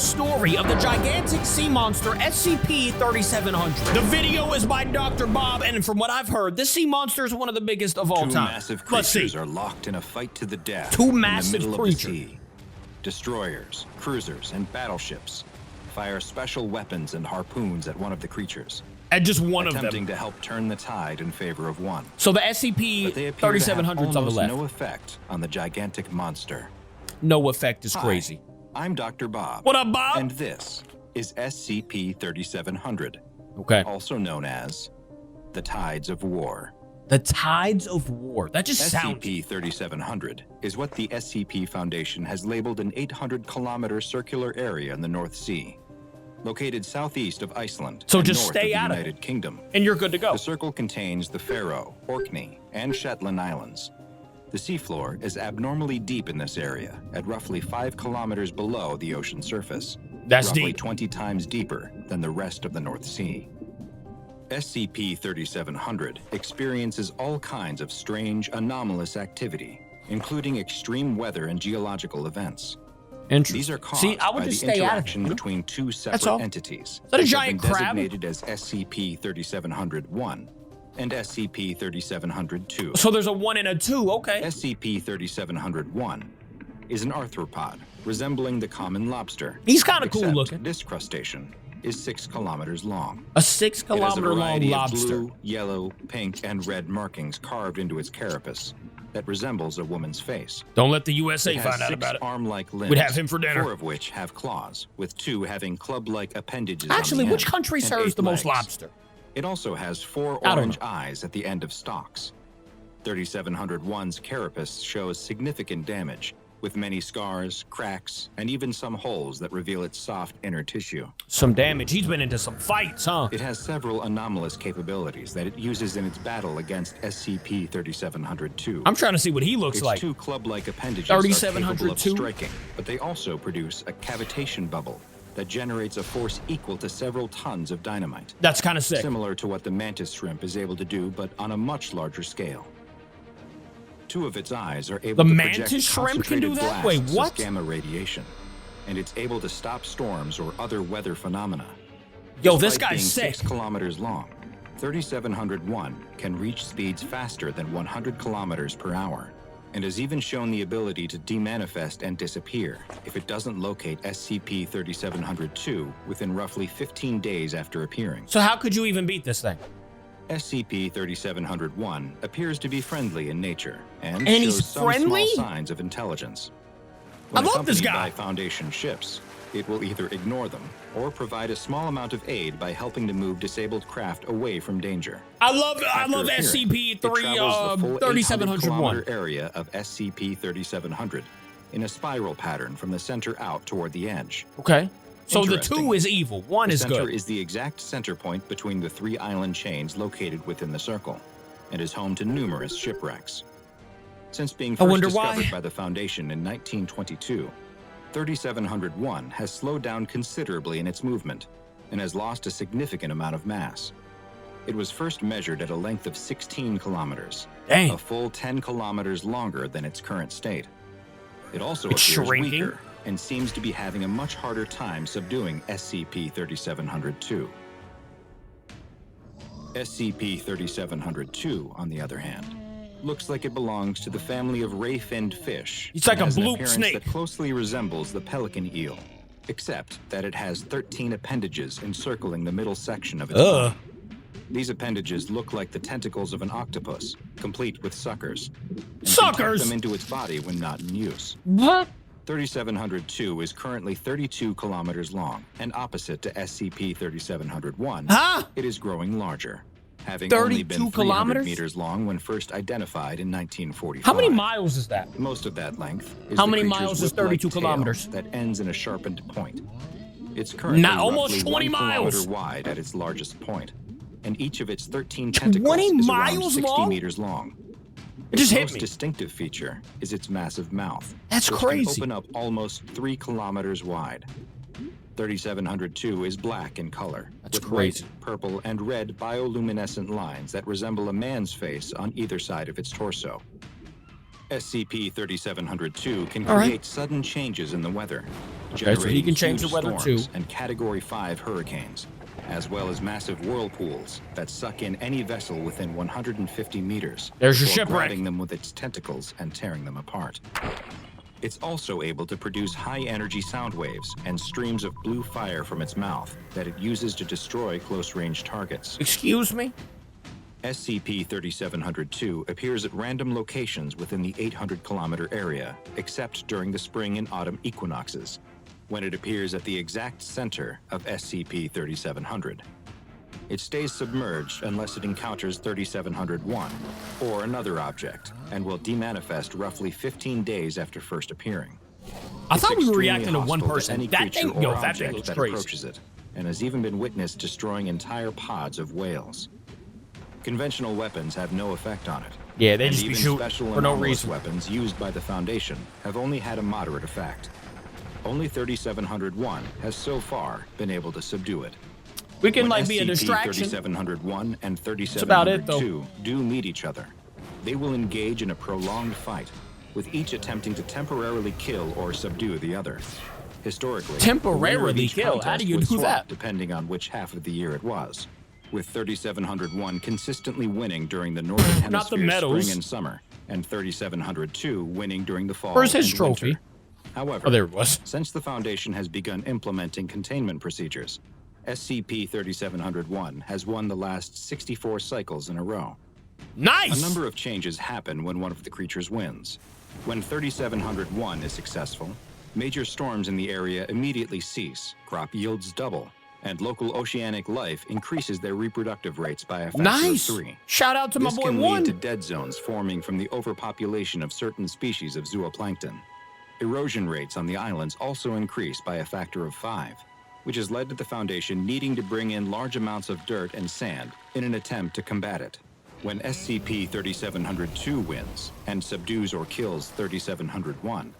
story of the gigantic sea monster SCP-3700. The video is by Dr. Bob, and from what I've heard, this sea monster is one of the biggest of all time. Two massive creatures are locked in a fight to the death. Two massive in the middle creatures. Of the sea. Destroyers, cruisers, and battleships fire special weapons and harpoons at one of the creatures. At just one of them. Attempting to help turn the tide in favor of one. So the SCP-3700's on the left. No effect on the gigantic monster. No effect is crazy. Hi, I'm Dr. Bob. What up, Bob? And this is SCP-3700. Okay. Also known as the Tides of War. The Tides of War. That just sounds... SCP-3700 is what the SCP Foundation has labeled an 800-kilometer circular area in the North Sea, located southeast of Iceland. So and just north stay of the out of United Kingdom. And you're good to go. The circle contains the Faroe, Orkney, and Shetland Islands. The seafloor is abnormally deep in this area, at roughly 5 kilometers below the ocean surface. That's roughly deep. 20 times deeper than the rest of the North Sea. SCP-3700 experiences all kinds of strange, anomalous activity, including extreme weather and geological events. These are caused by the interaction between two separate entities. Is that a giant crab? Designated as SCP-3700-1 and SCP-3700-2. So there's a 1 and a 2, okay. SCP-3700-1 is an arthropod resembling the common lobster. He's kind of cool looking. This crustacean is 6 kilometers long. A 6 kilometer long lobster. Blue, yellow, pink, and red markings carved into its carapace that resembles a woman's face. Don't let the USA find out about it. Arm-like limbs, we'd have him for dinner. 4 of which have claws, with 2 having club-like appendages. Actually, on the which end, country and serves 8 the most legs. lobster? It also has 4 orange eyes at the end of stalks. 3701's carapace shows significant damage, with many scars, cracks, and even some holes that reveal its soft inner tissue. Some damage. He's been into some fights, huh? It has several anomalous capabilities that it uses in its battle against SCP-3700-2. I'm trying to see what he looks like. Its 2 club-like appendages are capable of 3700-2? striking, but they also produce a cavitation bubble that generates a force equal to several tons of dynamite. That's kind of sick. Similar to what the mantis shrimp is able to do, but on a much larger scale. 2 of its eyes are able to project mantis shrimp can do that? concentrated Wait, blasts what? of gamma radiation, and it's able to stop storms or other weather phenomena. Yo, this Despite guy's being sick. 6 kilometers long, 3700-1 can reach speeds faster than 100 kilometers per hour, and has even shown the ability to demanifest and disappear if it doesn't locate SCP-3700-2 within roughly 15 days after appearing. So how could you even beat this thing? SCP-3700-1 appears to be friendly in nature and he's shows some friendly? small signs of intelligence. I When love this accompanied guy. by Foundation ships, it will either ignore them or provide a small amount of aid by helping to move disabled craft away from danger. I love After appearing, it travels the full 3700-1 area of SCP-3700 in a spiral pattern from the center out toward the edge. Okay. So the Interesting. 2 is evil, 1 is The center good. is the exact center point between the 3 island chains located within the circle, and is home to numerous shipwrecks. Since being I first wonder discovered why. by the Foundation in 1922, 3700-1 has slowed down considerably in its movement, and has lost a significant amount of mass. It was first measured at a length of 16 kilometers, Dang. a full 10 kilometers longer than its current state. It also It's appears shrinking? weaker, and seems to be having a much harder time subduing SCP-3700-2. SCP-3700-2, on the other hand, looks like it belongs to the family of ray-finned fish. It's like and a has an bloop appearance snake. that closely resembles the pelican eel, except that it has 13 appendages encircling the middle section of its body. These appendages look like the tentacles of an octopus, complete with suckers. And can tuck them into its body when not in use. What? 3700-2 is currently 32 kilometers long, and opposite to SCP-3700-1, it is growing larger, having only been 300 kilometers? meters long when first identified in 1945. How many miles is that? Most of that length is How the many creature's miles is whip-like 32 tail kilometers? that ends in a sharpened point. It's currently almost roughly 20 1 miles. kilometer wide at its largest point, and each of its 13 tentacles 20 is around miles 60 long? meters long. It just hit Its most me. distinctive feature is its massive mouth. That's which crazy. Can open up almost 3 kilometers wide. 3700-2 is black in color, That's with crazy. white, purple, and red bioluminescent lines that resemble a man's face on either side of its torso. SCP-3700-2 can create sudden changes in the weather, Okay, so he can change the weather too. And Category 5 hurricanes, as well as massive whirlpools that suck in any vessel within 150 meters. There's your before shipwreck. grabbing them with its tentacles and tearing them apart. It's also able to produce high-energy sound waves and streams of blue fire from its mouth that it uses to destroy close-range targets. Excuse me? SCP-3702 appears at random locations within the 800-kilometer area, except during the spring and autumn equinoxes, when it appears at the exact center of SCP-3700. It stays submerged unless it encounters 3701 or another object, and will demanifest roughly 15 days after first appearing. I thought we were Extremely reacting to one hostile person. any That creature thing, or yo, that object thing looks that crazy. approaches it, and has even been witnessed destroying entire pods of whales. Conventional weapons have no effect on it. Yeah, they and just be even shooting special for no anomalous reason. weapons used by the Foundation have only had a moderate effect. Only 3701 has so far been able to subdue it. We can, When like, be a distraction. SCP-3701 and about it, 3702 do meet each other, they will engage in a prolonged fight, with each attempting to temporarily kill or subdue the other. Historically, Temporarily the winner of each kill? How contest do you would do swap that? Depending on which half of the year it was, with 3701 consistently winning during the northern Not the hemisphere medals. spring and summer, and 3702 winning during the fall Where's his and trophy? winter. However, Oh, there it was. since the Foundation has begun implementing containment procedures, SCP-3701 has won the last 64 cycles in a row. Nice! A number of changes happen when one of the creatures wins. When 3701 is successful, major storms in the area immediately cease, crop yields double, and local oceanic life increases their reproductive rates by a factor Nice! of 3. Shout out to my This boy can One. lead to dead zones forming from the overpopulation of certain species of zooplankton. Erosion rates on the islands also increase by a factor of 5, which has led to the Foundation needing to bring in large amounts of dirt and sand in an attempt to combat it. When SCP-3702 wins and subdues or kills 3701,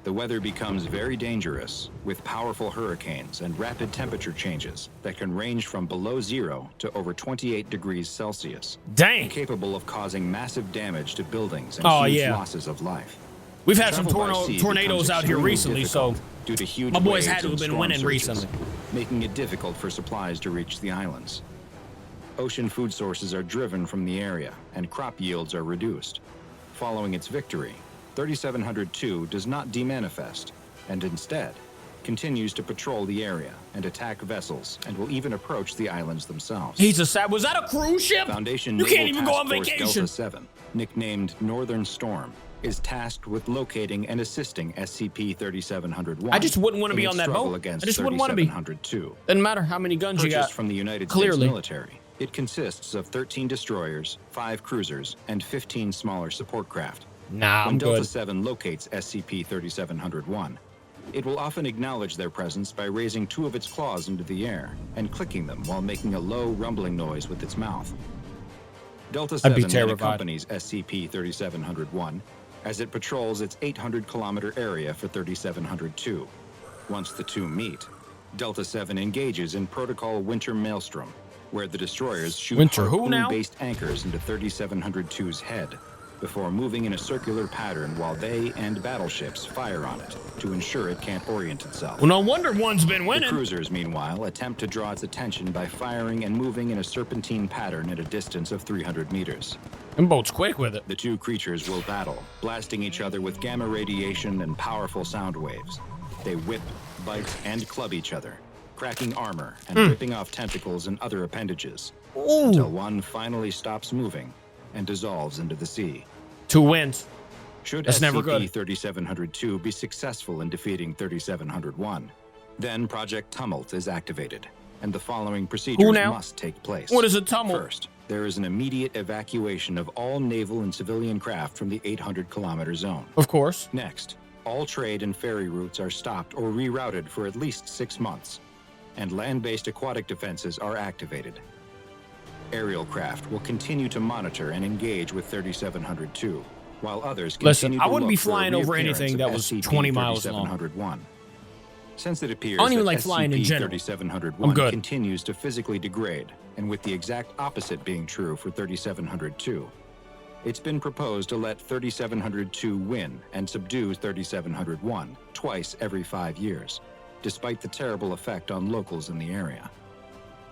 the weather becomes very dangerous, with powerful hurricanes and rapid temperature changes that can range from below 0 to over 28 degrees Celsius, Dang. capable of causing massive damage to buildings and Oh, huge yeah. losses of life. We've had some Travel by sea tornadoes becomes out here extremely recently, so difficult due to huge my boys waves had to have and been storm winning surges, recently. making it difficult for supplies to reach the islands. Ocean food sources are driven from the area, and crop yields are reduced. Following its victory, 3702 does not demanifest, and instead continues to patrol the area and attack vessels, and will even approach the islands themselves. he's a sad. Was that a cruise ship? Foundation You Naval can't even go Task on Force vacation. Delta 7, nicknamed Northern Storm, is tasked with locating and assisting SCP-3701. I just wouldn't want to in be its on that struggle boat. against I just wouldn't want to be. 3702. Doesn't matter how many guns you got. Purchased from the United Clearly. States military, it consists of 13 destroyers, 5 cruisers, and 15 smaller support craft. Nah, When I'm Delta good. 7 locates SCP-3701, it will often acknowledge their presence by raising 2 of its claws into the air and clicking them while making a low rumbling noise with its mouth. Delta I'd be 7 then terrified. accompanies SCP-3701 as it patrols its 800-kilometer area for 3702. Once the two meet, Delta 7 engages in Protocol Winter Maelstrom, where the destroyers shoot Winter who now? harpoon-based anchors into 3702's head, before moving in a circular pattern while they and battleships fire on it to ensure it can't orient itself. Well, no wonder One's been The winning. cruisers, meanwhile, attempt to draw its attention by firing and moving in a serpentine pattern at a distance of 300 meters. Them boats quick with it. The two creatures will battle, blasting each other with gamma radiation and powerful sound waves. They whip, bite, and club each other, cracking armor and ripping off tentacles and other appendages, until one finally stops moving and dissolves into the sea. 2 wins. Should That's never good. SCP-3702 be successful in defeating 3701, then Project Tumult is activated, and the following procedures now? must take place. What is a tumult? First, there is an immediate evacuation of all naval and civilian craft from the 800-kilometer zone. Of course. Next, all trade and ferry routes are stopped or rerouted for at least 6 months, and land-based aquatic defenses are activated. Aerial craft will continue to monitor and engage with 3702, while others Listen, continue I to wouldn't be look for a flying over reappearance anything of that was 20 miles long. SCP-3701. Since it appears I don't even that like flying in general. SCP-3701 I'm good. continues to physically degrade, and with the exact opposite being true for 3702, It's been proposed to let 3702 win and subdue 3701 twice every 5 years, despite the terrible effect on locals in the area.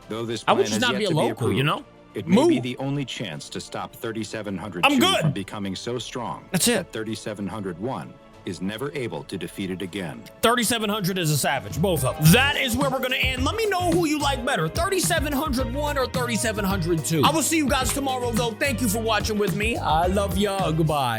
Though this I plan would just has not yet be a to local, approved, you know? it may be Move. the only chance to stop 3702 I'm good. from becoming so strong That's it. that 3701 is never able to defeat it again. 3700 is a savage, both of them. That is where we're gonna end. Let me know who you like better, 3701 or 3702. I will see you guys tomorrow, though. Thank you for watching with me. I love ya. Goodbye.